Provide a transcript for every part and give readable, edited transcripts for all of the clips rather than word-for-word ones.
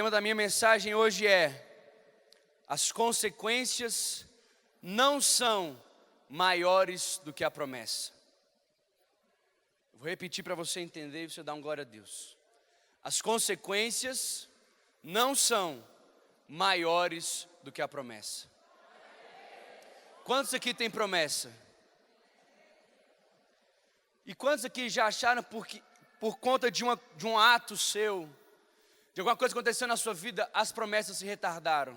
tema da minha mensagem hoje é: as consequências não são maiores do que a promessa. Vou repetir para você entender e você dar um glória a Deus. As consequências não são maiores do que a promessa. Quantos aqui tem promessa? E quantos aqui já acharam por conta de um ato seu, de alguma coisa que aconteceu na sua vida, as promessas se retardaram?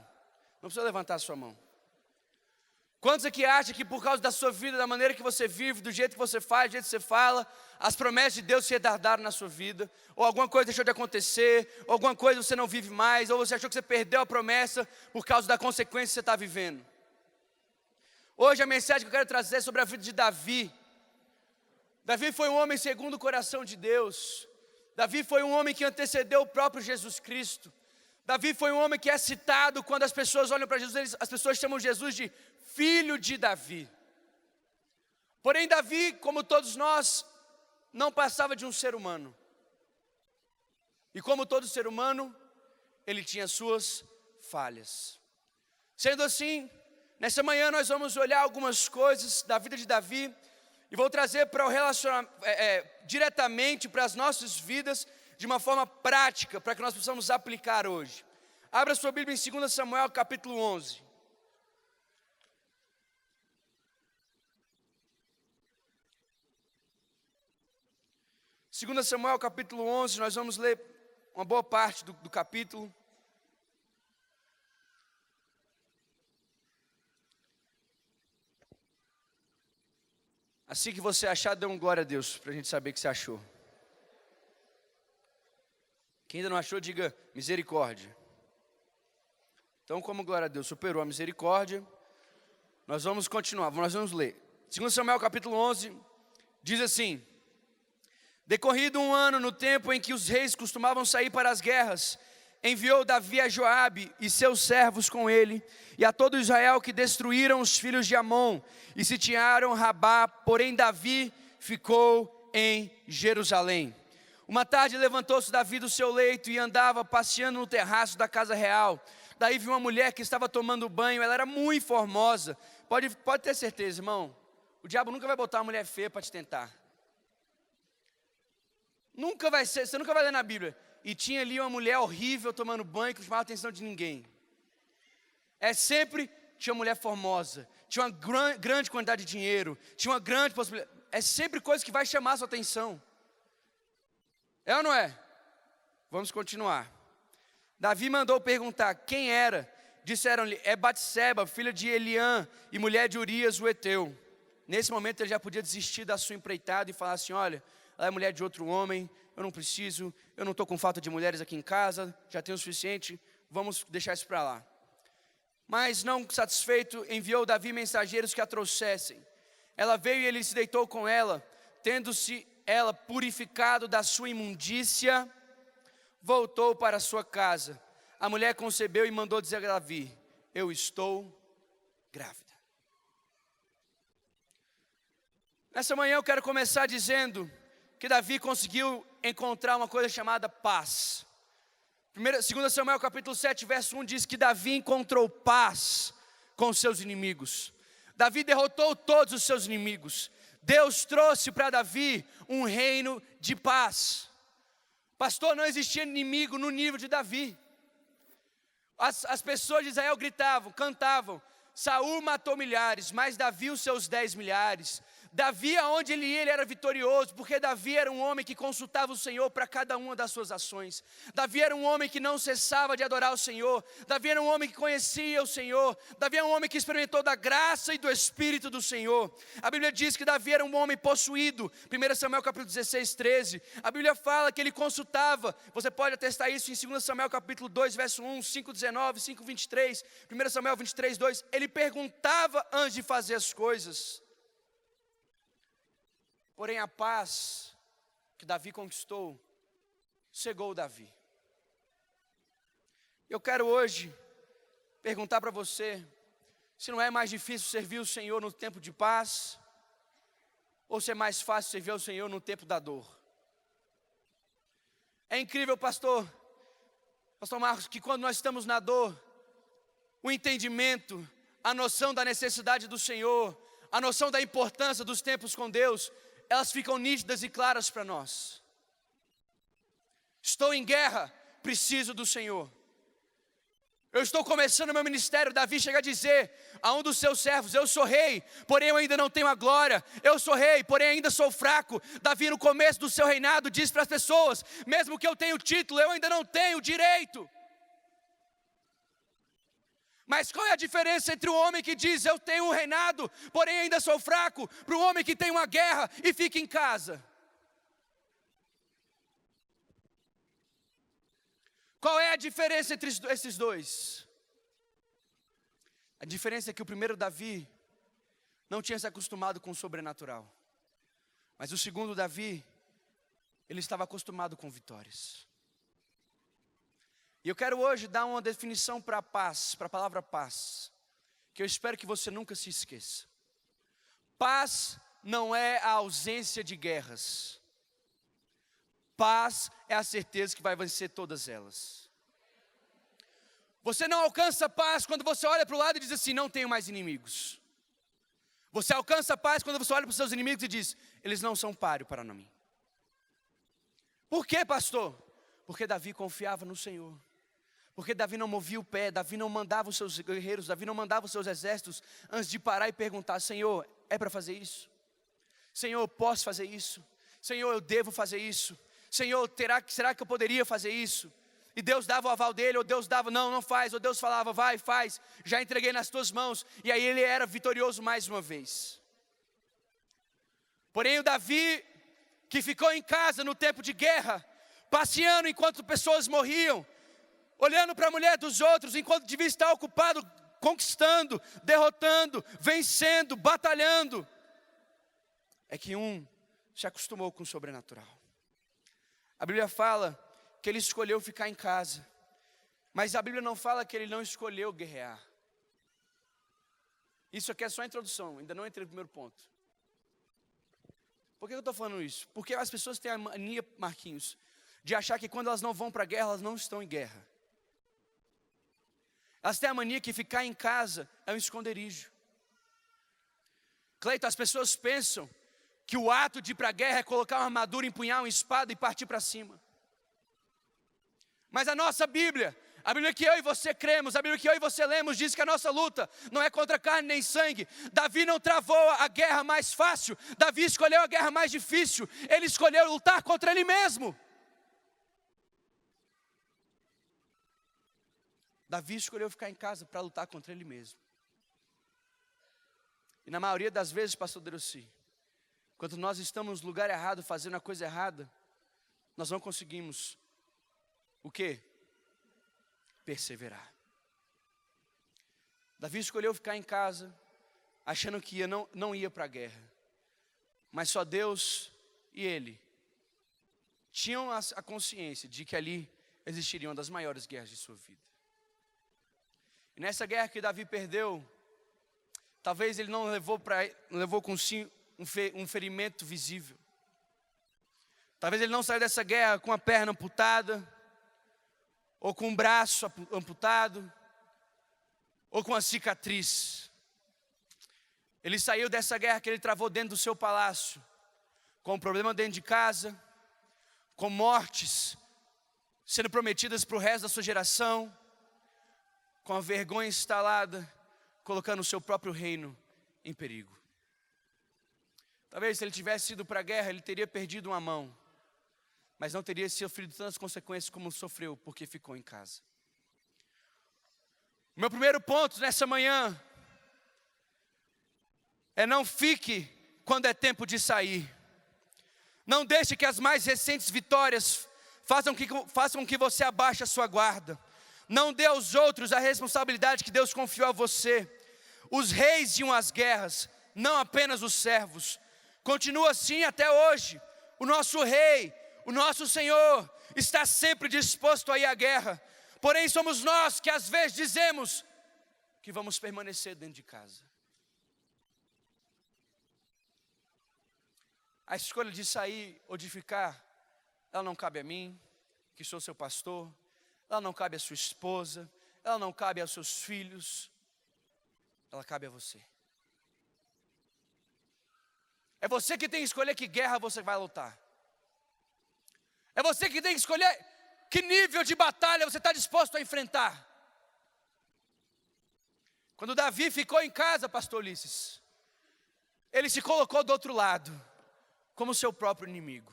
Não precisa levantar a sua mão. Quantos aqui acham que por causa da sua vida, da maneira que você vive, do jeito que você faz, do jeito que você fala, as promessas de Deus se retardaram na sua vida? Ou alguma coisa deixou de acontecer, ou alguma coisa você não vive mais, ou você achou que você perdeu a promessa por causa da consequência que você está vivendo? Hoje a mensagem que eu quero trazer é sobre a vida de Davi. Davi foi um homem segundo o coração de Deus. Davi foi um homem que antecedeu o próprio Jesus Cristo. Davi foi um homem que é citado quando as pessoas olham para Jesus, as pessoas chamam Jesus de filho de Davi. Porém, Davi, como todos nós, não passava de um ser humano. E como todo ser humano, ele tinha suas falhas. Sendo assim, nessa manhã nós vamos olhar algumas coisas da vida de Davi e vou trazer para o relacionamento, diretamente para as nossas vidas, de uma forma prática, para que nós possamos aplicar hoje. Abra sua Bíblia em 2 Samuel capítulo 11. Segunda Samuel capítulo 11, nós vamos ler uma boa parte do capítulo. Assim que você achar, dê um glória a Deus, para a gente saber que você achou. Quem ainda não achou, diga misericórdia. Então, como glória a Deus superou a misericórdia, nós vamos continuar, nós vamos ler. 2 Samuel capítulo 11, diz assim: decorrido um ano, no tempo em que os reis costumavam sair para as guerras, enviou Davi a Joabe e seus servos com ele, e a todo Israel, que destruíram os filhos de Amon, e sitiaram Rabá, porém Davi ficou em Jerusalém. Uma tarde levantou-se Davi do seu leito e andava passeando no terraço da casa real. Daí viu uma mulher que estava tomando banho, ela era muito formosa. Pode ter certeza, irmão, o diabo nunca vai botar uma mulher feia para te tentar. Nunca vai ser, você nunca vai ler na Bíblia: e tinha ali uma mulher horrível tomando banho que não chamava a atenção de ninguém. É sempre, tinha uma mulher formosa, tinha uma grande quantidade de dinheiro, tinha uma grande possibilidade. É sempre coisa que vai chamar a sua atenção. É ou não é? Vamos continuar. Davi mandou perguntar quem era. Disseram-lhe: é Batseba, filha de Eliã e mulher de Urias o Heteu. Nesse momento ele já podia desistir da sua empreitada e falar assim: olha, ela é mulher de outro homem, eu não preciso, eu não estou com falta de mulheres aqui em casa, já tenho o suficiente, vamos deixar isso para lá. Mas não satisfeito, enviou Davi mensageiros que a trouxessem. Ela veio e ele se deitou com ela, tendo-se ela purificado da sua imundícia, voltou para sua casa. A mulher concebeu e mandou dizer a Davi: eu estou grávida. Nessa manhã eu quero começar dizendo que Davi conseguiu encontrar uma coisa chamada paz. 2 Samuel capítulo 7, verso 1 diz que Davi encontrou paz com seus inimigos. Davi derrotou todos os seus inimigos. Deus trouxe para Davi um reino de paz. Pastor, não existia inimigo no nível de Davi. As pessoas de Israel gritavam, cantavam: Saul matou milhares, mas Davi os seus 10 milhares. Davi, aonde ele ia, ele era vitorioso, porque Davi era um homem que consultava o Senhor para cada uma das suas ações. Davi era um homem que não cessava de adorar o Senhor. Davi era um homem que conhecia o Senhor. Davi era um homem que experimentou da graça e do Espírito do Senhor. A Bíblia diz que Davi era um homem possuído. 1 Samuel capítulo 16, 13. A Bíblia fala que ele consultava. Você pode atestar isso em 2 Samuel capítulo 2, verso 1, 5, 19, 5, 23. 1 Samuel 23, 2. Ele perguntava antes de fazer as coisas. Porém a paz que Davi conquistou cegou Davi. Eu quero hoje perguntar para você se não é mais difícil servir o Senhor no tempo de paz, ou se é mais fácil servir ao Senhor no tempo da dor. É incrível, pastor. Pastor Marcos, que quando nós estamos na dor, o entendimento, a noção da necessidade do Senhor, a noção da importância dos tempos com Deus, elas ficam nítidas e claras para nós. Estou em guerra, preciso do Senhor. Eu estou começando meu ministério, Davi chega a dizer a um dos seus servos: eu sou rei, porém eu ainda não tenho a glória. Eu sou rei, porém ainda sou fraco. Davi, no começo do seu reinado, diz para as pessoas: mesmo que eu tenha o título, eu ainda não tenho o direito. Mas qual é a diferença entre o homem que diz eu tenho um reinado, porém ainda sou fraco, para o homem que tem uma guerra e fica em casa? Qual é a diferença entre esses dois? A diferença é que o primeiro Davi não tinha se acostumado com o sobrenatural. Mas o segundo Davi, ele estava acostumado com vitórias. E eu quero hoje dar uma definição para a paz, para a palavra paz, que eu espero que você nunca se esqueça. Paz não é a ausência de guerras. Paz é a certeza que vai vencer todas elas. Você não alcança paz quando você olha para o lado e diz assim: não tenho mais inimigos. Você alcança paz quando você olha para os seus inimigos e diz: eles não são páreo para mim. Por quê, pastor? Porque Davi confiava no Senhor. Porque Davi não movia o pé, Davi não mandava os seus guerreiros, Davi não mandava os seus exércitos antes de parar e perguntar: Senhor, é para fazer isso? Senhor, eu posso fazer isso? Senhor, eu devo fazer isso? Senhor, será que eu poderia fazer isso? E Deus dava o aval dele, ou Deus dava, não faz, ou Deus falava, vai, faz, já entreguei nas tuas mãos, e aí ele era vitorioso mais uma vez. Porém o Davi, que ficou em casa no tempo de guerra, passeando enquanto pessoas morriam, olhando para a mulher dos outros, enquanto devia estar ocupado, conquistando, derrotando, vencendo, batalhando, é que se acostumou com o sobrenatural. A Bíblia fala que ele escolheu ficar em casa, mas a Bíblia não fala que ele não escolheu guerrear. Isso aqui é só a introdução, ainda não entrei no primeiro ponto. Por que eu estou falando isso? Porque as pessoas têm a mania, Marquinhos, de achar que quando elas não vão para a guerra, elas não estão em guerra. Elas têm a mania que ficar em casa é um esconderijo. Cleiton, as pessoas pensam que o ato de ir para a guerra é colocar uma armadura, empunhar uma espada e partir para cima. Mas a nossa Bíblia, a Bíblia que eu e você cremos, a Bíblia que eu e você lemos, diz que a nossa luta não é contra carne nem sangue. Davi não travou a guerra mais fácil, Davi escolheu a guerra mais difícil, ele escolheu lutar contra ele mesmo. Davi escolheu ficar em casa para lutar contra ele mesmo. E na maioria das vezes, pastor Derossi, quando nós estamos no lugar errado, fazendo a coisa errada, nós não conseguimos o quê? Perseverar. Davi escolheu ficar em casa, achando que não ia para a guerra. Mas só Deus e ele tinham a consciência de que ali existiria uma das maiores guerras de sua vida. E nessa guerra que Davi perdeu, talvez ele não levou consigo um ferimento visível. Talvez ele não saiu dessa guerra com a perna amputada, ou com um braço amputado, ou com uma cicatriz. Ele saiu dessa guerra que ele travou dentro do seu palácio, com um problema dentro de casa, com mortes sendo prometidas para o resto da sua geração, com a vergonha instalada, colocando o seu próprio reino em perigo. Talvez se ele tivesse ido para a guerra, ele teria perdido uma mão, mas não teria sofrido tantas consequências como sofreu, porque ficou em casa. O meu primeiro ponto nessa manhã é: não fique quando é tempo de sair. Não deixe que as mais recentes vitórias façam com que você abaixe a sua guarda. Não dê aos outros a responsabilidade que Deus confiou a você. Os reis iam às guerras, não apenas os servos. Continua assim até hoje. O nosso rei, o nosso Senhor, está sempre disposto a ir à guerra. Porém somos nós que às vezes dizemos que vamos permanecer dentro de casa. A escolha de sair ou de ficar, ela não cabe a mim, que sou seu pastor. ela não cabe à sua esposa, ela não cabe aos seus filhos, ela cabe a você. É você que tem que escolher que guerra você vai lutar. É você que tem que escolher que nível de batalha você está disposto a enfrentar. Quando Davi ficou em casa, pastor Ulisses, ele se colocou do outro lado, como seu próprio inimigo.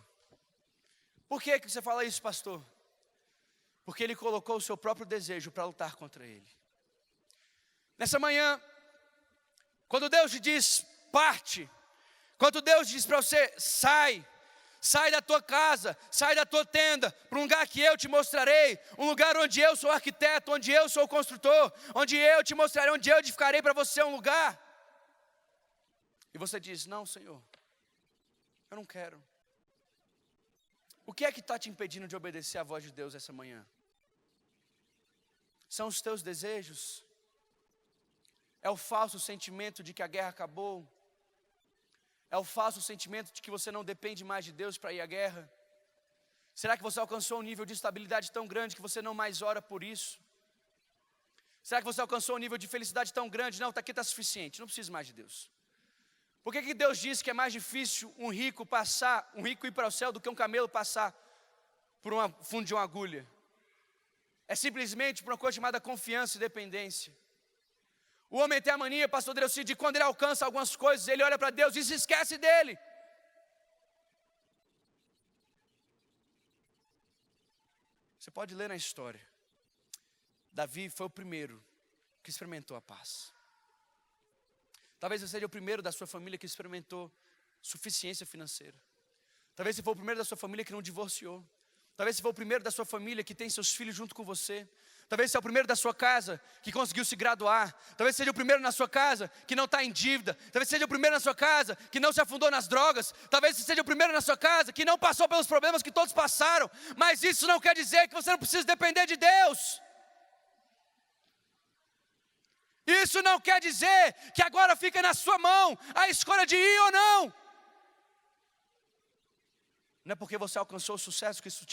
Por que você fala isso, pastor? Porque ele colocou o seu próprio desejo para lutar contra ele. Nessa manhã, quando Deus te diz, parte, quando Deus diz para você, sai da tua casa, sai da tua tenda, para um lugar que eu te mostrarei, um lugar onde eu sou arquiteto, onde eu sou construtor, onde eu te mostrarei, onde eu edificarei para você um lugar. E você diz, não, Senhor, eu não quero. O que é que está te impedindo de obedecer à voz de Deus essa manhã? São os teus desejos? É o falso sentimento de que a guerra acabou? É o falso sentimento de que você não depende mais de Deus para ir à guerra? Será que você alcançou um nível de estabilidade tão grande que você não mais ora por isso? Será que você alcançou um nível de felicidade tão grande? Não, aqui está suficiente, não preciso mais de Deus. Por que Deus diz que é mais difícil um rico ir para o céu do que um camelo passar por um fundo de uma agulha? É simplesmente por uma coisa chamada confiança e dependência. O homem tem a mania, pastor Dreuci, de quando ele alcança algumas coisas, ele olha para Deus e se esquece dele. Você pode ler na história. Davi foi o primeiro que experimentou a paz. Talvez você seja o primeiro da sua família que experimentou suficiência financeira. Talvez você for o primeiro da sua família que não divorciou. Talvez você for o primeiro da sua família que tem seus filhos junto com você. Talvez você seja o primeiro da sua casa que conseguiu se graduar. Talvez seja o primeiro na sua casa que não está em dívida. Talvez seja o primeiro na sua casa que não se afundou nas drogas. Talvez você seja o primeiro na sua casa que não passou pelos problemas que todos passaram. Mas isso não quer dizer que você não precisa depender de Deus. Isso não quer dizer que agora fica na sua mão a escolha de ir ou não. Não é porque você alcançou o sucesso que isso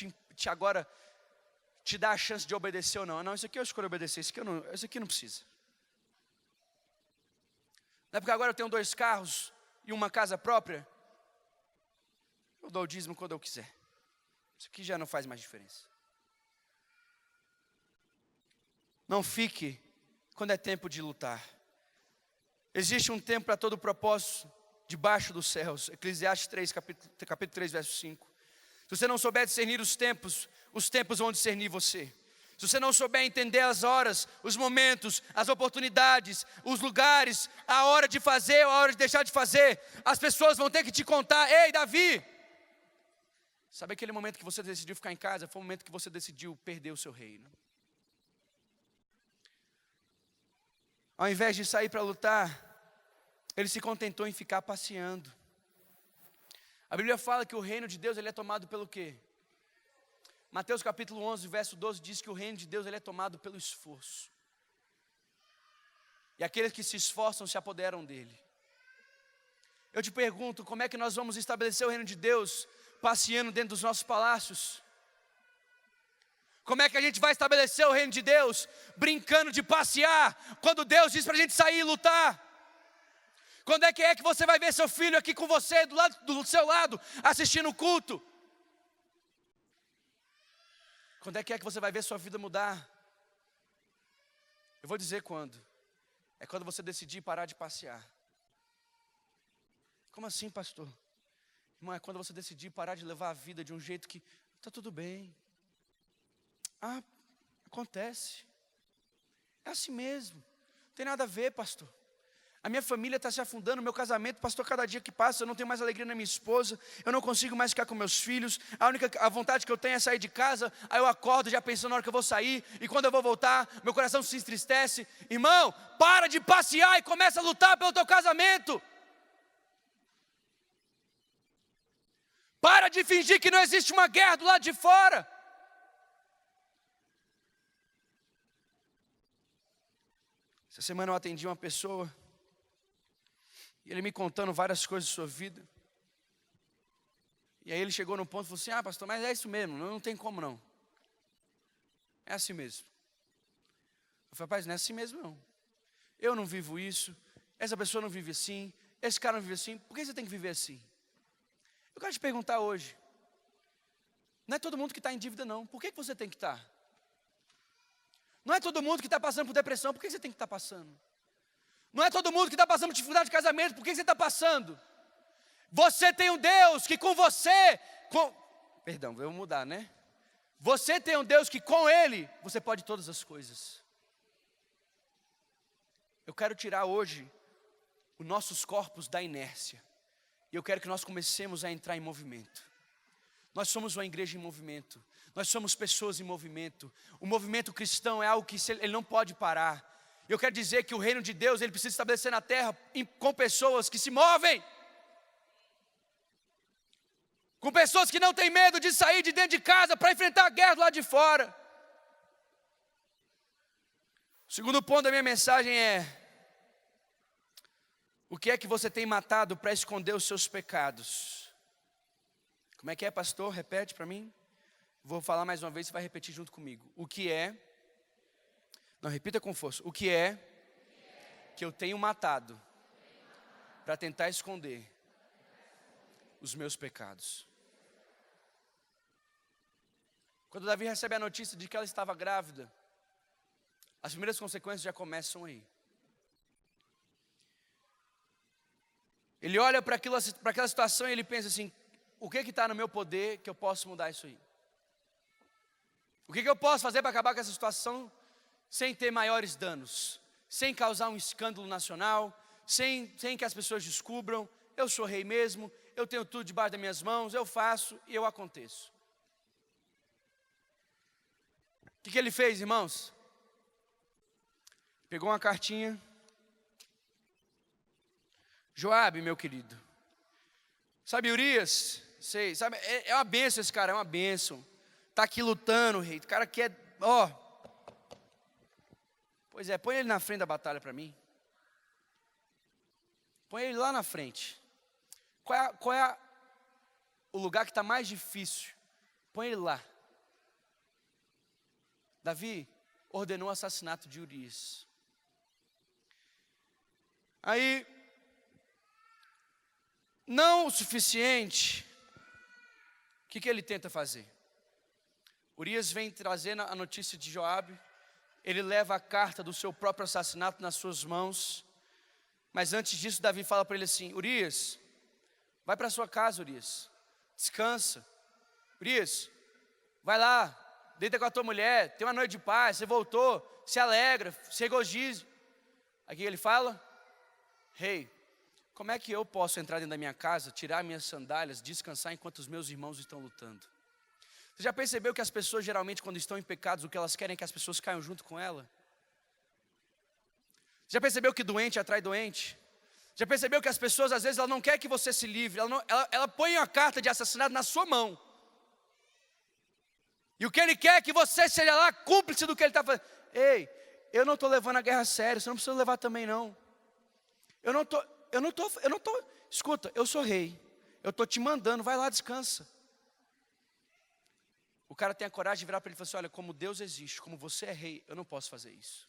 agora te dá a chance de obedecer ou não. Não, isso aqui eu escolho obedecer, isso aqui não precisa. Não é porque agora eu tenho 2 carros e uma casa própria, eu dou o dízimo quando eu quiser. Isso aqui já não faz mais diferença. Não fique quando é tempo de lutar. Existe um tempo para todo propósito debaixo dos céus. Eclesiastes 3, capítulo 3, verso 5. Se você não souber discernir os tempos vão discernir você. Se você não souber entender as horas, os momentos, as oportunidades, os lugares, a hora de fazer ou a hora de deixar de fazer, as pessoas vão ter que te contar, ei Davi, sabe aquele momento que você decidiu ficar em casa? Foi o momento que você decidiu perder o seu reino. Ao invés de sair para lutar, ele se contentou em ficar passeando. A Bíblia fala que o reino de Deus ele é tomado pelo quê? Mateus capítulo 11, verso 12 diz que o reino de Deus ele é tomado pelo esforço. E aqueles que se esforçam se apoderam dele. Eu te pergunto, como é que nós vamos estabelecer o reino de Deus passeando dentro dos nossos palácios? Como é que a gente vai estabelecer o reino de Deus brincando de passear, quando Deus diz para a gente sair e lutar? Quando é que você vai ver seu filho aqui com você, do seu lado, assistindo o culto? Quando é que você vai ver sua vida mudar? Eu vou dizer quando. É quando você decidir parar de passear. Como assim, pastor? Irmão, é quando você decidir parar de levar a vida de um jeito que está tudo bem. Ah, acontece. É assim mesmo. Não tem nada a ver, pastor. A minha família está se afundando, meu casamento, pastor, cada dia que passa eu não tenho mais alegria na minha esposa, eu não consigo mais ficar com meus filhos, a vontade que eu tenho é sair de casa, aí eu acordo já pensando na hora que eu vou sair, e quando eu vou voltar, meu coração se entristece. Irmão, para de passear e começa a lutar pelo teu casamento. Para de fingir que não existe uma guerra do lado de fora. Essa semana eu atendi uma pessoa, e ele me contando várias coisas da sua vida. E aí ele chegou no ponto e falou assim, pastor, mas é isso mesmo, não tem como não. É assim mesmo. Eu falei, rapaz, não é assim mesmo não. Eu não vivo isso, essa pessoa não vive assim, esse cara não vive assim, por que você tem que viver assim? Eu quero te perguntar hoje, não é todo mundo que está em dívida não, por que você tem que estar? Não é todo mundo que está passando por depressão, por que você tem que estar passando? Não é todo mundo que está passando por dificuldade de casamento, por que você está passando? Você tem um Deus que com você, perdão, vou mudar, né? Você tem um Deus que com Ele, você pode todas as coisas. Eu quero tirar hoje os nossos corpos da inércia. E eu quero que nós comecemos a entrar em movimento. Nós somos uma igreja em movimento. Nós somos pessoas em movimento. O movimento cristão é algo que ele não pode parar. Eu quero dizer que o reino de Deus, ele precisa estabelecer na terra com pessoas que se movem. Com pessoas que não têm medo de sair de dentro de casa para enfrentar a guerra do lado de fora. O segundo ponto da minha mensagem é: o que é que você tem matado para esconder os seus pecados? Como é que é, pastor? Repete para mim. Vou falar mais uma vez, você vai repetir junto comigo. O que é? Não, repita com força. O que é que eu tenho matado para tentar esconder os meus pecados? Quando Davi recebe a notícia de que ela estava grávida, as primeiras consequências já começam aí. Ele olha para aquela situação e ele pensa assim: o que está no meu poder que eu posso mudar isso aí? O que eu posso fazer para acabar com essa situação sem ter maiores danos? Sem causar um escândalo nacional, sem que as pessoas descubram, eu sou rei mesmo, eu tenho tudo debaixo das minhas mãos, eu faço e eu aconteço. O que ele fez, irmãos? Pegou uma cartinha. Joabe, meu querido. Sabe Urias? Sei, sabe, é uma bênção esse cara, é uma bênção. Está aqui lutando, rei. O cara quer, Pois é, põe ele na frente da batalha para mim. Põe ele lá na frente. Qual é o lugar que está mais difícil? Põe ele lá. Davi ordenou o assassinato de Urias. Aí, não o suficiente, o que ele tenta fazer? Urias vem trazendo a notícia de Joabe. Ele leva a carta do seu próprio assassinato nas suas mãos. Mas antes disso, Davi fala para ele assim: Urias, vai para sua casa, Urias. Descansa. Urias, vai lá, deita com a tua mulher, tem uma noite de paz, você voltou, se alegra, se regozije. Aqui ele fala: rei, como é que eu posso entrar dentro da minha casa, tirar minhas sandálias, descansar enquanto os meus irmãos estão lutando? Você já percebeu que as pessoas geralmente quando estão em pecados, o que elas querem é que as pessoas caiam junto com ela? Já percebeu que doente atrai doente? Já percebeu que as pessoas às vezes ela não quer que você se livre, ela põe uma carta de assassinato na sua mão. E o que ele quer é que você seja lá cúmplice do que ele está fazendo. Ei, eu não estou levando a guerra a sério, você não precisa levar também não. Eu não estou, escuta, eu sou rei, eu estou te mandando, vai lá, descansa. O cara tem a coragem de virar para ele e falar assim: olha, como Deus existe, como você é rei, eu não posso fazer isso.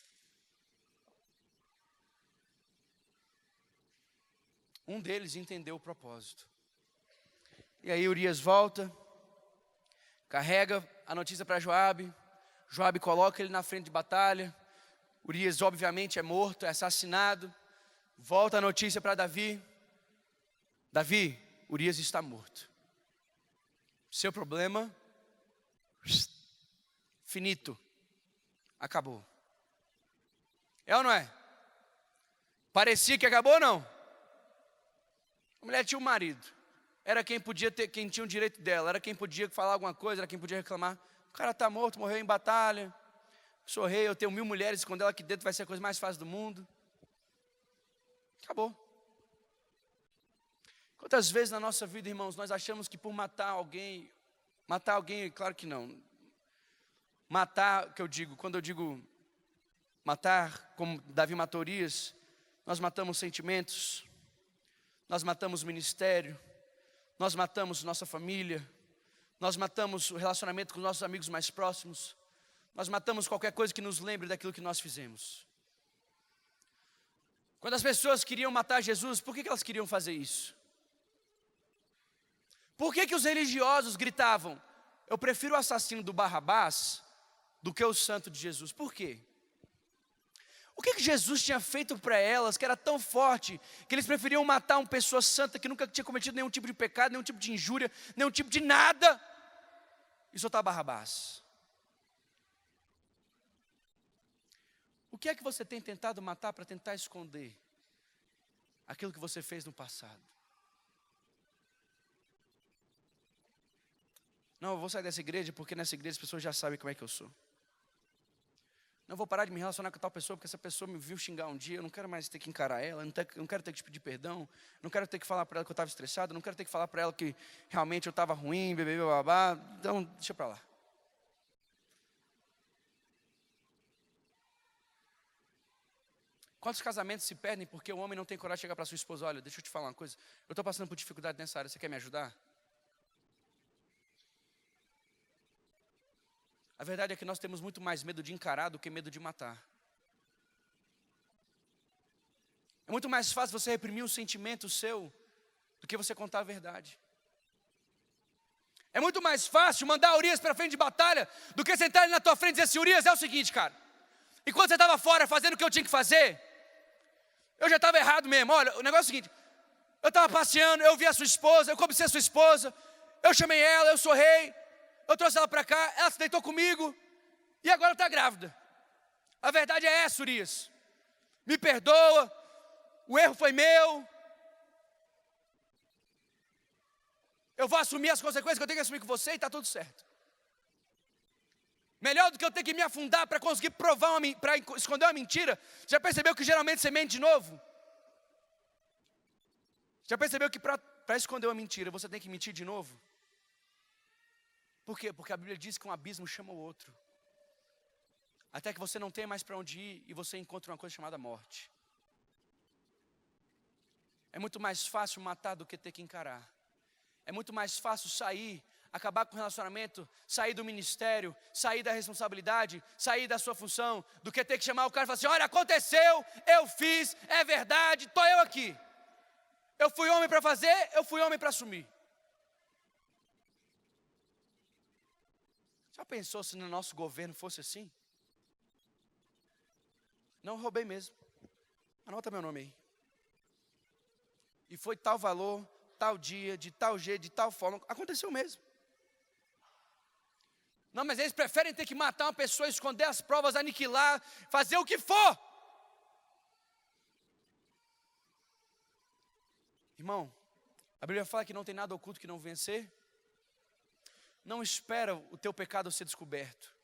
Um deles entendeu o propósito. E aí Urias volta, carrega a notícia para Joabe. Joabe coloca ele na frente de batalha. Urias obviamente é morto, é assassinado. Volta a notícia para Davi. Davi, Urias está morto. Seu problema, finito, acabou. É ou não é? Parecia que acabou ou não? A mulher tinha um marido, era quem tinha o direito dela, era quem podia falar alguma coisa, era quem podia reclamar. O cara está morto, morreu em batalha, sou rei, eu tenho 1000 mulheres, esconder ela aqui dentro vai ser a coisa mais fácil do mundo. Acabou. Quantas vezes na nossa vida, irmãos, nós achamos que por matar alguém, claro que não. Matar, quando eu digo matar, como Davi matou Urias, nós matamos sentimentos, nós matamos o ministério, nós matamos nossa família, nós matamos o relacionamento com os nossos amigos mais próximos, Nós matamos qualquer coisa que nos lembre daquilo que nós fizemos. Quando as pessoas queriam matar Jesus, por que elas queriam fazer isso? Por que os religiosos gritavam, eu prefiro o assassino do Barrabás do que o santo de Jesus? Por quê? O que Jesus tinha feito para elas que era tão forte que eles preferiam matar uma pessoa santa que nunca tinha cometido nenhum tipo de pecado, nenhum tipo de injúria, nenhum tipo de nada, e soltar Barrabás? O que é que você tem tentado matar para tentar esconder aquilo que você fez no passado? Não, eu vou sair dessa igreja porque nessa igreja as pessoas já sabem como é que eu sou. Não vou parar de me relacionar com tal pessoa porque essa pessoa me viu xingar um dia, eu não quero mais ter que encarar ela, eu não quero ter que pedir perdão, não quero ter que falar para ela que eu estava estressado, não quero ter que falar para ela que realmente eu estava ruim, bebê, babá, então deixa para lá. Quantos casamentos se perdem porque o homem não tem coragem de chegar para sua esposa, olha, deixa eu te falar uma coisa, eu estou passando por dificuldade nessa área, você quer me ajudar? A verdade é que nós temos muito mais medo de encarar do que medo de matar. É muito mais fácil você reprimir um sentimento seu do que você contar a verdade. É muito mais fácil mandar Urias para frente de batalha do que sentar ele na tua frente e dizer assim, Urias, é o seguinte, cara, enquanto você estava fora fazendo o que eu tinha que fazer, eu já estava errado mesmo. Olha, o negócio é o seguinte, eu estava passeando, eu vi a sua esposa, eu cobicei a sua esposa, eu chamei ela, eu sorrei, eu trouxe ela para cá, ela se deitou comigo e agora está grávida. A verdade é essa, Urias. Me perdoa, o erro foi meu. Eu vou assumir as consequências que eu tenho que assumir com você e está tudo certo. Melhor do que eu ter que me afundar para conseguir provar, para esconder uma mentira. Já percebeu que geralmente você mente de novo? Já percebeu que para esconder uma mentira você tem que mentir de novo? Por quê? Porque a Bíblia diz que um abismo chama o outro. Até que você não tenha mais para onde ir e você encontra uma coisa chamada morte. É muito mais fácil matar do que ter que encarar. É muito mais fácil sair, acabar com o relacionamento, sair do ministério, sair da responsabilidade, sair da sua função, do que ter que chamar o cara e falar assim, olha, aconteceu, eu fiz, é verdade, estou eu aqui. Eu fui homem para fazer, eu fui homem para assumir. Já pensou se no nosso governo fosse assim? Não roubei mesmo. Anota meu nome aí. E foi tal valor, tal dia, de tal jeito, de tal forma. Aconteceu mesmo. Não, mas eles preferem ter que matar uma pessoa, esconder as provas, aniquilar, fazer o que for. Irmão, a Bíblia fala que não tem nada oculto que não vencer. Não espera o teu pecado ser descoberto.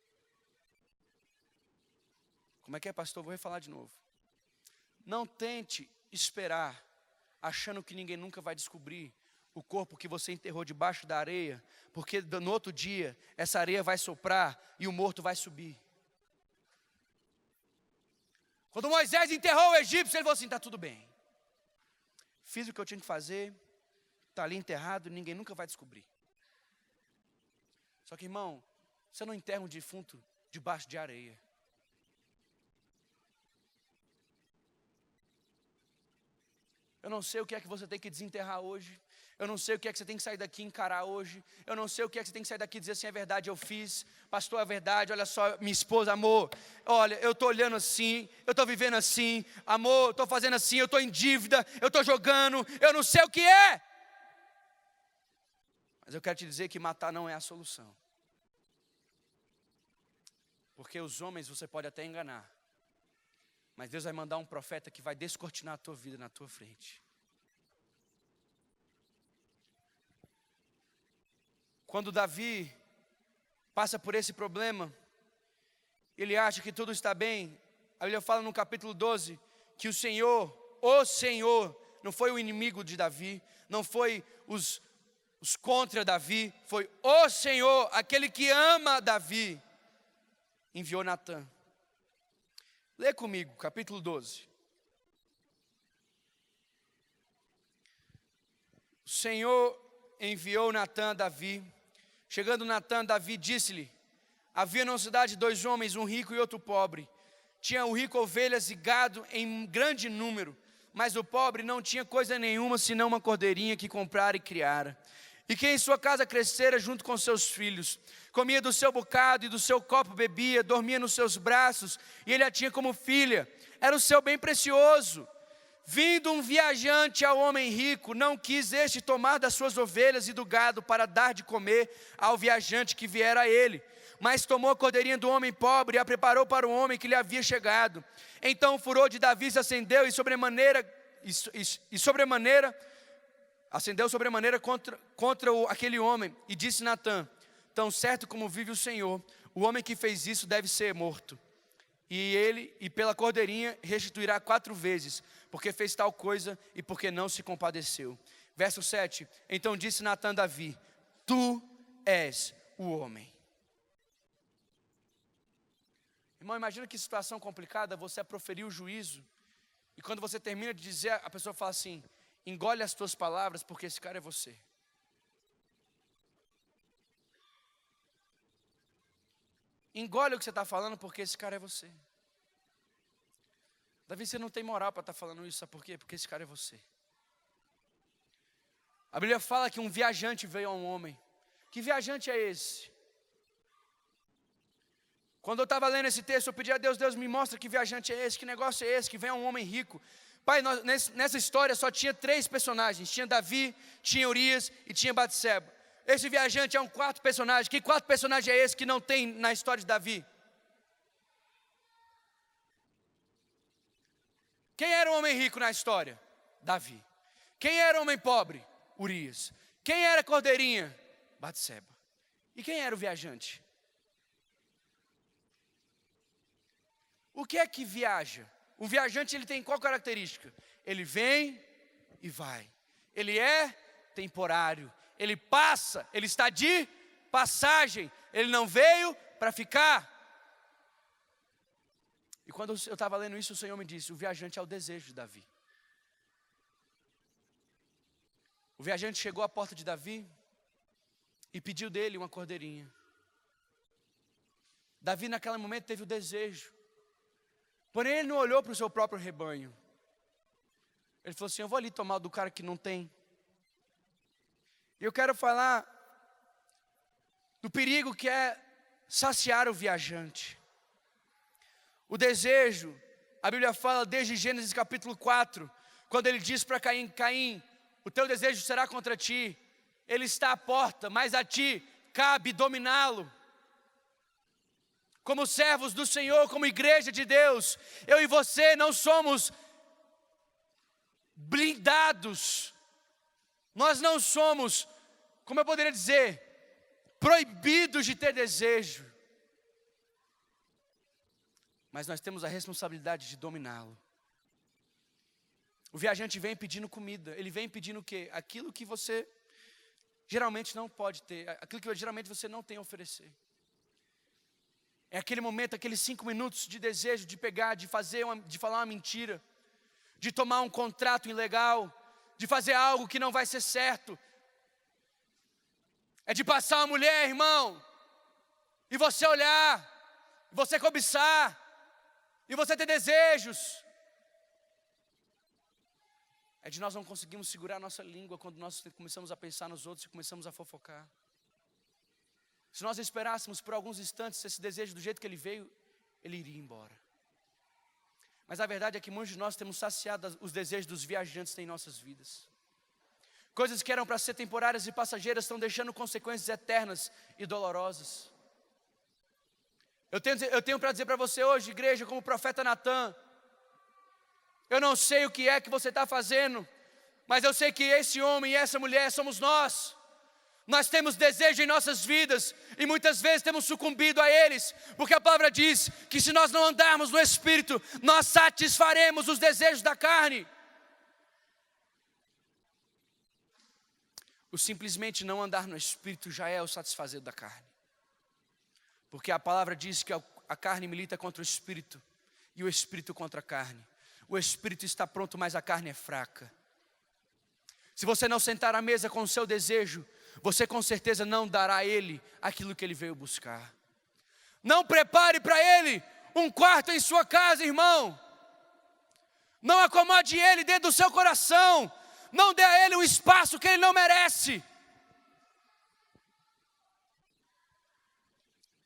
Como é que é, pastor? Vou refalar de novo. Não tente esperar, achando que ninguém nunca vai descobrir o corpo que você enterrou debaixo da areia, porque no outro dia, essa areia vai soprar e o morto vai subir. Quando Moisés enterrou o egípcio, ele falou assim, está tudo bem. Fiz o que eu tinha que fazer, está ali enterrado, ninguém nunca vai descobrir. Só que, irmão, você não enterra um defunto debaixo de areia. Eu não sei o que é que você tem que desenterrar hoje. Eu não sei o que é que você tem que sair daqui e encarar hoje. Eu não sei o que é que você tem que sair daqui e dizer assim, é verdade, eu fiz. Pastor, é verdade, olha só, minha esposa, amor. Olha, eu estou olhando assim, eu estou vivendo assim. Amor, eu estou fazendo assim, eu estou em dívida, eu estou jogando, eu não sei o que é. Mas eu quero te dizer que matar não é a solução. Porque os homens você pode até enganar. Mas Deus vai mandar um profeta que vai descortinar a tua vida na tua frente. Quando Davi passa por esse problema, ele acha que tudo está bem. A Bíblia fala no capítulo 12 que o Senhor, não foi o inimigo de Davi, não foi os contra Davi, foi o Senhor, aquele que ama Davi, enviou Natã. Lê comigo, capítulo 12. O Senhor enviou Natã a Davi. Chegando Natã, Davi disse-lhe, Havia na cidade 2 homens, um rico e outro pobre. Tinha o rico ovelhas e gado em grande número, mas o pobre não tinha coisa nenhuma, senão uma cordeirinha que comprara e criara. E que em sua casa crescera junto com seus filhos. Comia do seu bocado e do seu copo bebia, dormia nos seus braços, e ele a tinha como filha. Era o seu bem precioso. Vindo um viajante ao homem rico, não quis este tomar das suas ovelhas e do gado para dar de comer ao viajante que viera a ele. Mas tomou a cordeirinha do homem pobre e a preparou para o homem que lhe havia chegado. Então o furor de Davi se acendeu acendeu sobremaneira contra aquele homem. E disse Natã: tão certo como vive o Senhor, o homem que fez isso deve ser morto. E pela cordeirinha restituirá 4 vezes, porque fez tal coisa e porque não se compadeceu. Verso 7, então disse Natã a Davi: tu és o homem. Irmão, imagina que situação complicada, você a proferir o juízo, e quando você termina de dizer, a pessoa fala assim: engole as tuas palavras, porque esse cara é você. Engole o que você está falando, porque esse cara é você. Davi, você não tem moral para estar falando isso, sabe por quê? Porque esse cara é você. A Bíblia fala que um viajante veio a um homem. Que viajante é esse? Quando eu estava lendo esse texto, eu pedi a Deus: Deus, me mostra que viajante é esse, que negócio é esse, que vem a um homem rico. Pai, nessa história só tinha 3 personagens. Tinha Davi, tinha Urias e tinha Batseba. Esse viajante é um 4º personagem. Que 4º personagem é esse que não tem na história de Davi? Quem era o homem rico na história? Davi. Quem era o homem pobre? Urias. Quem era a cordeirinha? Batseba. E quem era o viajante? O que é que viaja? Um viajante, ele tem qual característica? Ele vem e vai. Ele é temporário. Ele passa, ele está de passagem. Ele não veio para ficar. E quando eu estava lendo isso, o Senhor me disse: o viajante é o desejo de Davi. O viajante chegou à porta de Davi e pediu dele uma cordeirinha. Davi naquele momento teve o desejo. Porém ele não olhou para o seu próprio rebanho. Ele falou assim: eu vou ali tomar do cara que não tem. E eu quero falar do perigo que é saciar o viajante. O desejo, a Bíblia fala desde Gênesis capítulo 4, quando ele diz para Caim: Caim, o teu desejo será contra ti. Ele está à porta, mas a ti cabe dominá-lo. Como servos do Senhor, como igreja de Deus, eu e você não somos blindados. Nós não somos, como eu poderia dizer, proibidos de ter desejo. Mas nós temos a responsabilidade de dominá-lo. O viajante vem pedindo comida. Ele vem pedindo o quê? Aquilo que você geralmente não pode ter. Aquilo que geralmente você não tem a oferecer. É aquele momento, aqueles 5 minutos de desejo de pegar, de falar uma mentira, de tomar um contrato ilegal, de fazer algo que não vai ser certo. É de passar uma mulher, irmão, e você olhar, e você cobiçar, e você ter desejos. É de nós não conseguirmos segurar a nossa língua quando nós começamos a pensar nos outros e começamos a fofocar. Se nós esperássemos por alguns instantes esse desejo do jeito que ele veio, ele iria embora. Mas a verdade é que muitos de nós temos saciado os desejos dos viajantes em nossas vidas. Coisas que eram para ser temporárias e passageiras estão deixando consequências eternas e dolorosas. Eu tenho para dizer para você hoje, igreja, como o profeta Natã: eu não sei o que é que você está fazendo, mas eu sei que esse homem e essa mulher somos nós. Nós temos desejo em nossas vidas e muitas vezes temos sucumbido a eles, porque a palavra diz que se nós não andarmos no Espírito, nós satisfaremos os desejos da carne. O simplesmente não andar no Espírito já é o satisfazer da carne, porque a palavra diz que a carne milita contra o Espírito e o Espírito contra a carne. O Espírito está pronto, mas a carne é fraca. Se você não sentar à mesa com o seu desejo, você com certeza não dará a ele aquilo que ele veio buscar. Não prepare para ele um quarto em sua casa, irmão. Não acomode ele dentro do seu coração. Não dê a ele um espaço que ele não merece.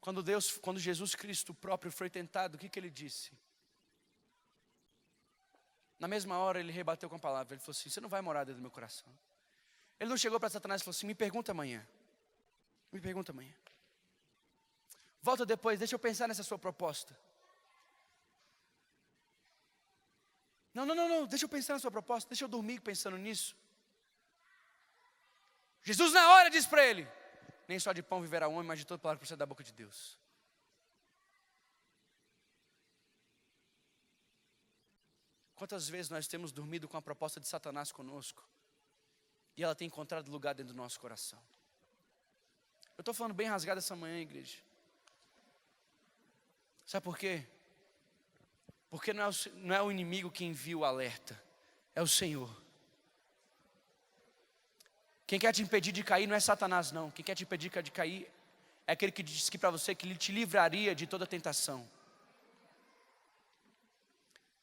Quando Jesus Cristo próprio foi tentado, o que ele disse? Na mesma hora ele rebateu com a palavra. Ele falou assim: você não vai morar dentro do meu coração. Ele não chegou para Satanás e falou assim: me pergunta amanhã. Me pergunta amanhã. Volta depois, deixa eu pensar nessa sua proposta. Não, deixa eu pensar na sua proposta, deixa eu dormir pensando nisso. Jesus na hora disse para ele: nem só de pão viverá o homem, mas de toda palavra que procede da boca de Deus. Quantas vezes nós temos dormido com a proposta de Satanás conosco, e ela tem encontrado lugar dentro do nosso coração? Eu estou falando bem rasgado essa manhã, igreja. Sabe por quê? Porque não é o inimigo que envia o alerta, é o Senhor. Quem quer te impedir de cair não é Satanás, não. Quem quer te impedir de cair é aquele que disse que para você que ele te livraria de toda tentação.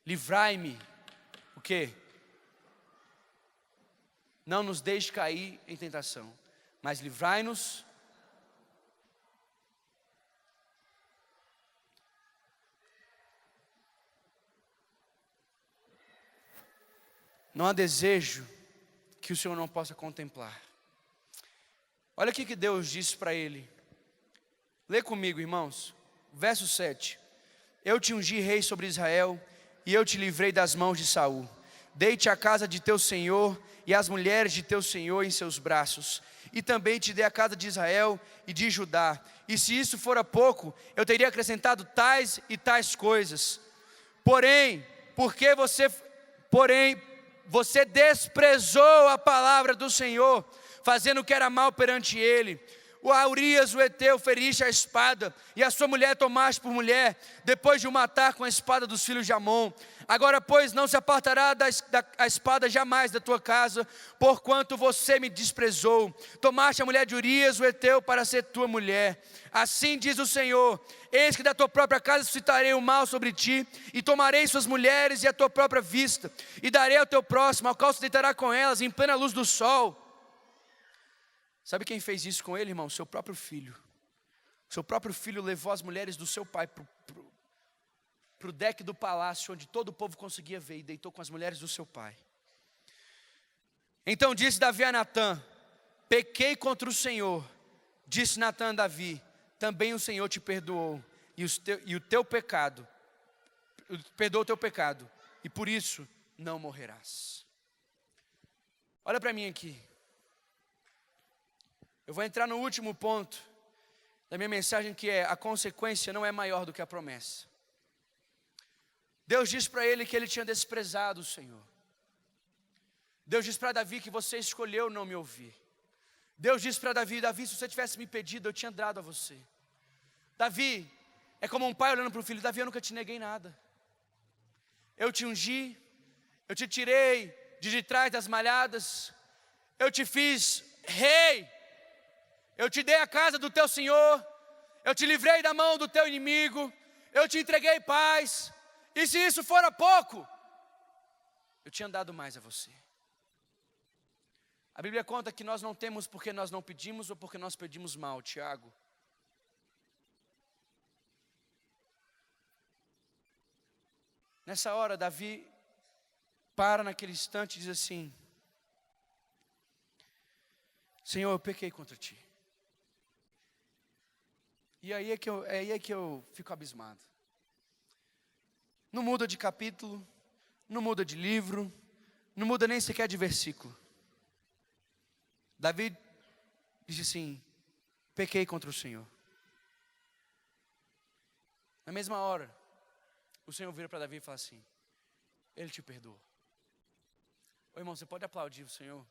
Livrai-me, o quê? Não nos deixe cair em tentação, mas livrai-nos. Não há desejo que o Senhor não possa contemplar. Olha o que Deus disse para ele. Lê comigo, irmãos. Verso 7. Eu te ungi rei sobre Israel, e eu te livrei das mãos de Saul. Dei-te a casa de teu senhor e as mulheres de teu senhor em seus braços. E também te dei a casa de Israel e de Judá. E se isso fora pouco, eu teria acrescentado tais e tais coisas. Porém, você desprezou a palavra do Senhor, fazendo o que era mal perante ele. O Urias, o Heteu, feriste a espada, e a sua mulher tomaste por mulher, depois de o matar com a espada dos filhos de Amon. Agora, pois, não se apartará a espada jamais da tua casa, porquanto você me desprezou. Tomaste a mulher de Urias, o Heteu, para ser tua mulher. Assim diz o Senhor: eis que da tua própria casa suscitarei o mal sobre ti, e tomarei suas mulheres e a tua própria vista, e darei ao teu próximo, ao qual se deitará com elas em plena luz do sol. Sabe quem fez isso com ele, irmão? Seu próprio filho. Seu próprio filho levou as mulheres do seu pai para o deck do palácio, onde todo o povo conseguia ver, e deitou com as mulheres do seu pai. Então disse Davi a Natã: pequei contra o Senhor. Disse Natã a Davi: também o Senhor te perdoou, e o teu pecado, perdoou o teu pecado, e por isso não morrerás. Olha para mim aqui. Eu vou entrar no último ponto da minha mensagem, que é: a consequência não é maior do que a promessa. Deus disse para ele que ele tinha desprezado o Senhor. Deus disse para Davi que você escolheu não me ouvir. Deus disse para Davi: Davi, se você tivesse me pedido, eu tinha dado a você. Davi, é como um pai olhando para o filho: Davi, eu nunca te neguei nada. Eu te ungi, eu te tirei de trás das malhadas, eu te fiz rei. Eu te dei a casa do teu senhor, eu te livrei da mão do teu inimigo, eu te entreguei paz, e se isso fora pouco, eu tinha dado mais a você. A Bíblia conta que nós não temos porque nós não pedimos ou porque nós pedimos mal, Tiago. Nessa hora, Davi para naquele instante e diz assim: Senhor, eu pequei contra ti. E aí é que eu fico abismado. Não muda de capítulo, não muda de livro, não muda nem sequer de versículo. Davi disse assim: pequei contra o Senhor. Na mesma hora, o Senhor vira para Davi e fala assim: Ele te perdoou. Ô irmão, você pode aplaudir o Senhor?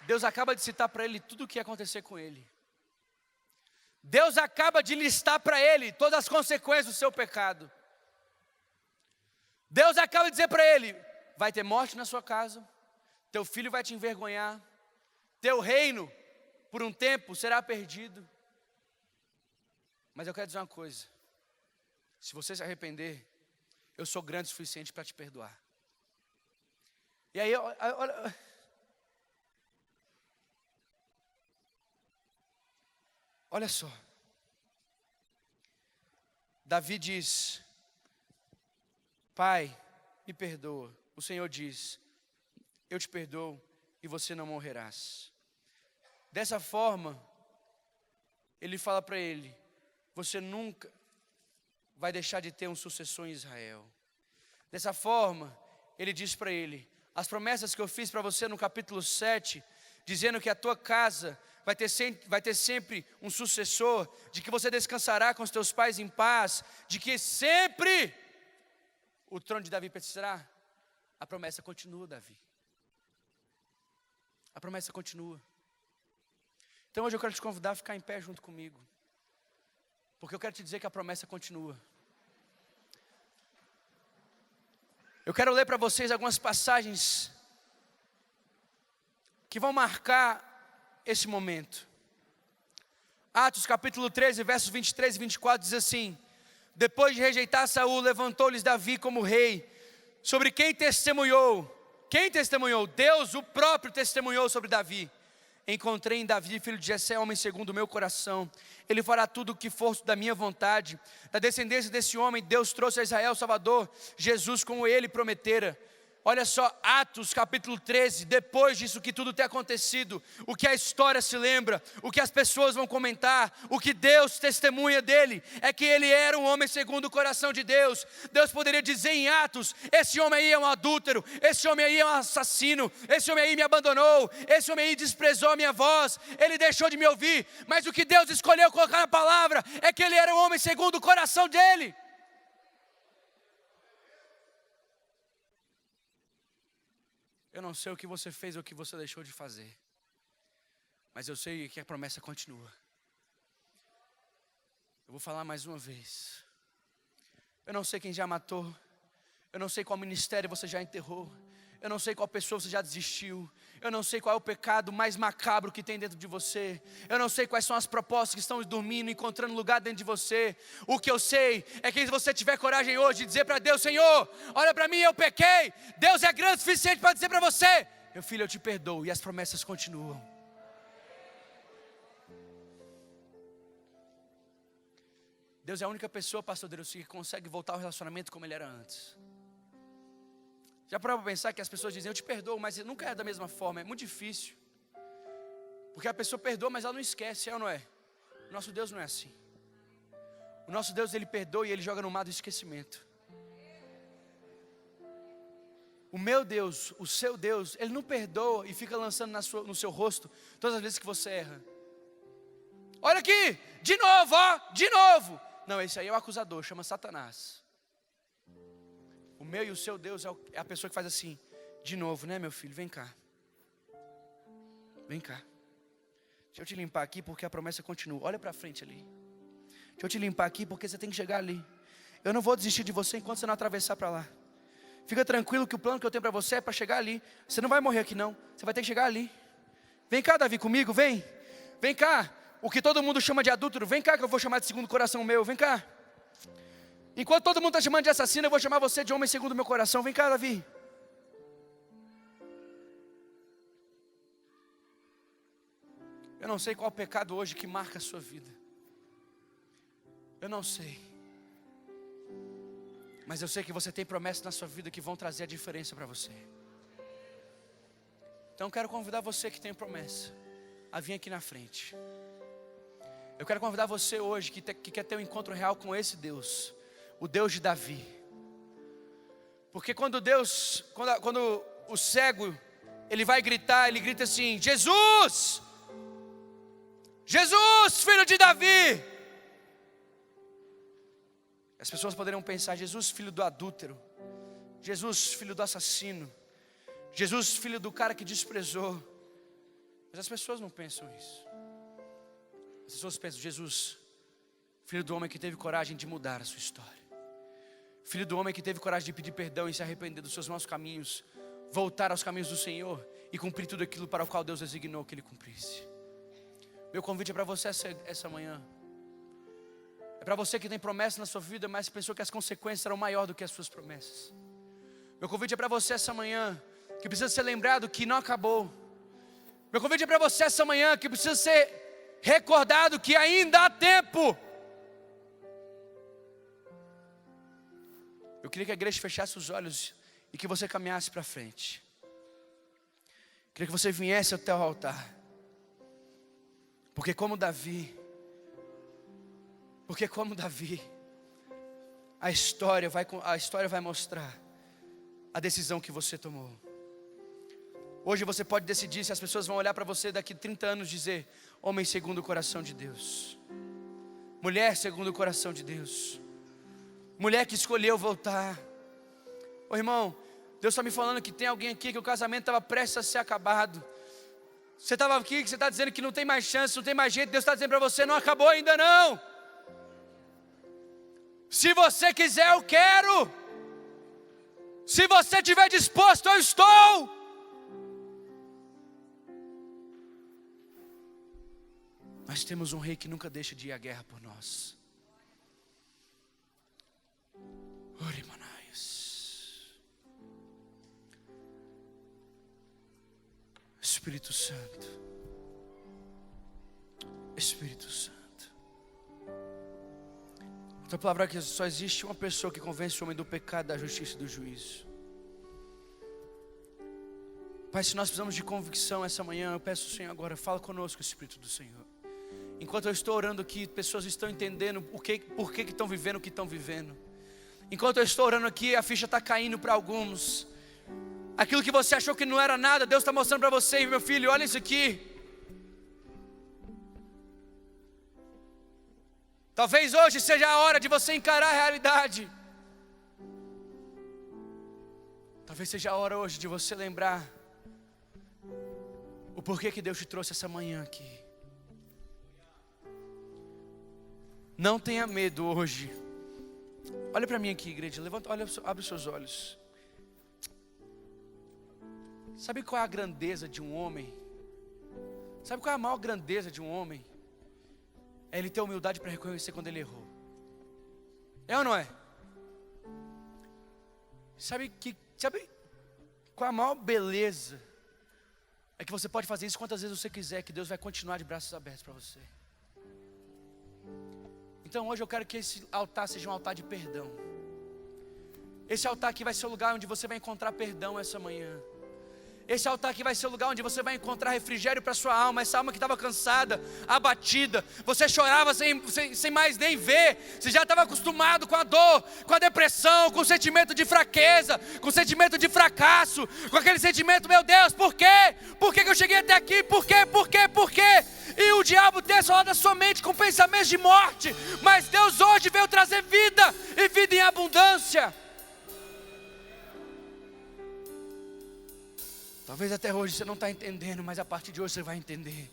Deus acaba de citar para ele tudo o que ia acontecer com ele. Deus acaba de listar para ele todas as consequências do seu pecado. Deus acaba de dizer para ele: vai ter morte na sua casa, teu filho vai te envergonhar, teu reino, por um tempo, será perdido. Mas eu quero dizer uma coisa, se você se arrepender, eu sou grande o suficiente para te perdoar. E aí, olha só, Davi diz, Pai, me perdoa. O Senhor diz, eu te perdoo e você não morrerás. Dessa forma, ele fala para ele, você nunca vai deixar de ter um sucessor em Israel. Dessa forma, ele diz para ele, as promessas que eu fiz para você no capítulo 7, dizendo que a tua casa vai ter sempre um sucessor, de que você descansará com os teus pais em paz, de que sempre o trono de Davi persistirá. A promessa continua, Davi. A promessa continua. Então hoje eu quero te convidar a ficar em pé junto comigo, porque eu quero te dizer que a promessa continua. Eu quero ler para vocês algumas passagens que vão marcar esse momento. Atos capítulo 13, versos 23 e 24 diz assim, depois de rejeitar Saul, levantou-lhes Davi como rei, sobre quem testemunhou? Quem testemunhou? Deus, o próprio, testemunhou sobre Davi. Encontrei em Davi, filho de Jessé, homem segundo o meu coração. Ele fará tudo o que for da minha vontade. Da descendência desse homem, Deus trouxe a Israel o Salvador, Jesus, como ele prometera. Olha só, Atos capítulo 13, depois disso que tudo ter acontecido, o que a história se lembra, o que as pessoas vão comentar, o que Deus testemunha dele, é que ele era um homem segundo o coração de Deus. Deus poderia dizer em Atos, esse homem aí é um adúltero, esse homem aí é um assassino, esse homem aí me abandonou, esse homem aí desprezou a minha voz, ele deixou de me ouvir. Mas o que Deus escolheu colocar na palavra, é que ele era um homem segundo o coração dele. Eu não sei o que você fez ou o que você deixou de fazer, mas eu sei que a promessa continua. Eu vou falar mais uma vez. Eu não sei quem já matou, eu não sei qual ministério você já enterrou, eu não sei qual pessoa você já desistiu, eu não sei qual é o pecado mais macabro que tem dentro de você, eu não sei quais são as propostas que estão dormindo, encontrando lugar dentro de você. O que eu sei é que se você tiver coragem hoje de dizer para Deus, Senhor, olha para mim, eu pequei, Deus é grande o suficiente para dizer para você, meu filho, eu te perdoo, e as promessas continuam. Deus é a única pessoa, pastor Deus, que consegue voltar ao relacionamento como ele era antes. Já parou para pensar que as pessoas dizem, eu te perdoo, mas nunca é da mesma forma, é muito difícil. Porque a pessoa perdoa, mas ela não esquece, é ou não é? O nosso Deus não é assim. O nosso Deus, ele perdoa e ele joga no mar do esquecimento. O meu Deus, o seu Deus, ele não perdoa e fica lançando no seu rosto todas as vezes que você erra. Olha aqui, de novo, ó, de novo. Não, esse aí é o acusador, chama Satanás. O meu e o seu Deus é a pessoa que faz assim, de novo, né, meu filho, vem cá. Vem cá. Deixa eu te limpar aqui porque a promessa continua. Olha para frente ali. Deixa eu te limpar aqui porque você tem que chegar ali. Eu não vou desistir de você enquanto você não atravessar para lá. Fica tranquilo que o plano que eu tenho para você é para chegar ali. Você não vai morrer aqui não, você vai ter que chegar ali. Vem cá, Davi, comigo, vem. Vem cá, o que todo mundo chama de adúltero, vem cá que eu vou chamar de segundo coração meu, vem cá. Enquanto todo mundo está chamando de assassino, eu vou chamar você de homem segundo o meu coração. Vem cá, Davi. Eu não sei qual o pecado hoje que marca a sua vida. Eu não sei. Mas eu sei que você tem promessas na sua vida que vão trazer a diferença para você. Então eu quero convidar você que tem promessa a vir aqui na frente. Eu quero convidar você hoje que quer ter um encontro real com esse Deus, o Deus de Davi. Porque quando o cego, ele vai gritar, ele grita assim, Jesus! Jesus, filho de Davi! As pessoas poderiam pensar, Jesus, filho do adúltero, Jesus, filho do assassino, Jesus, filho do cara que desprezou. Mas as pessoas não pensam isso. As pessoas pensam, Jesus, filho do homem que teve coragem de mudar a sua história, Filho do homem que teve coragem de pedir perdão e se arrepender dos seus maus caminhos, voltar aos caminhos do Senhor e cumprir tudo aquilo para o qual Deus designou que Ele cumprisse. Meu convite é para você essa manhã. É para você que tem promessas na sua vida, mas pensou que as consequências serão maiores do que as suas promessas. Meu convite é para você essa manhã, que precisa ser lembrado que não acabou. Meu convite é para você essa manhã, que precisa ser recordado que ainda há tempo. Eu queria que a igreja fechasse os olhos e que você caminhasse para frente. Eu queria que você viesse até o altar. Porque como Davi, a história vai mostrar a decisão que você tomou. Hoje você pode decidir se as pessoas vão olhar para você daqui 30 anos e dizer: homem segundo o coração de Deus, mulher segundo o coração de Deus, mulher que escolheu voltar. Ô irmão, Deus está me falando que tem alguém aqui que o casamento estava prestes a ser acabado. Você estava aqui, que você está dizendo que não tem mais chance, não tem mais jeito. Deus está dizendo para você: não acabou ainda não. Se você quiser, eu quero. Se você estiver disposto, eu estou. Nós temos um rei que nunca deixa de ir à guerra por nós. Espírito Santo, Espírito Santo. Outra palavra é que só existe uma pessoa que convence o homem do pecado, da justiça e do juízo. Pai, se nós precisamos de convicção essa manhã, eu peço ao Senhor agora, fala conosco, Espírito do Senhor. Enquanto eu estou orando aqui, pessoas estão entendendo por que estão vivendo o que estão vivendo. Enquanto eu estou orando aqui, a ficha está caindo para alguns. Aquilo que você achou que não era nada, Deus está mostrando para você: meu filho, olha isso aqui. Talvez hoje seja a hora de você encarar a realidade. Talvez seja a hora hoje de você lembrar o porquê que Deus te trouxe essa manhã aqui. Não tenha medo hoje. Olha para mim aqui, igreja. Levanta, olha, abre os seus olhos. Sabe qual é a grandeza de um homem? Sabe qual é a maior grandeza de um homem? É ele ter humildade para reconhecer quando ele errou. É ou não é? Sabe qual é a maior beleza? É que você pode fazer isso quantas vezes você quiser, que Deus vai continuar de braços abertos para você. Então hoje eu quero que esse altar seja um altar de perdão. Esse altar aqui vai ser o lugar onde você vai encontrar perdão essa manhã. Esse altar aqui vai ser o lugar onde você vai encontrar refrigério para a sua alma. Essa alma que estava cansada, abatida. Você chorava sem mais nem ver. Você já estava acostumado com a dor, com a depressão, com o sentimento de fraqueza, com o sentimento de fracasso, com aquele sentimento: meu Deus, por quê? Por que eu cheguei até aqui? Por quê? E o diabo tem assolado da sua mente com pensamentos de morte. Mas Deus hoje veio trazer vida, e vida em abundância. Talvez até hoje você não está entendendo, mas a partir de hoje você vai entender.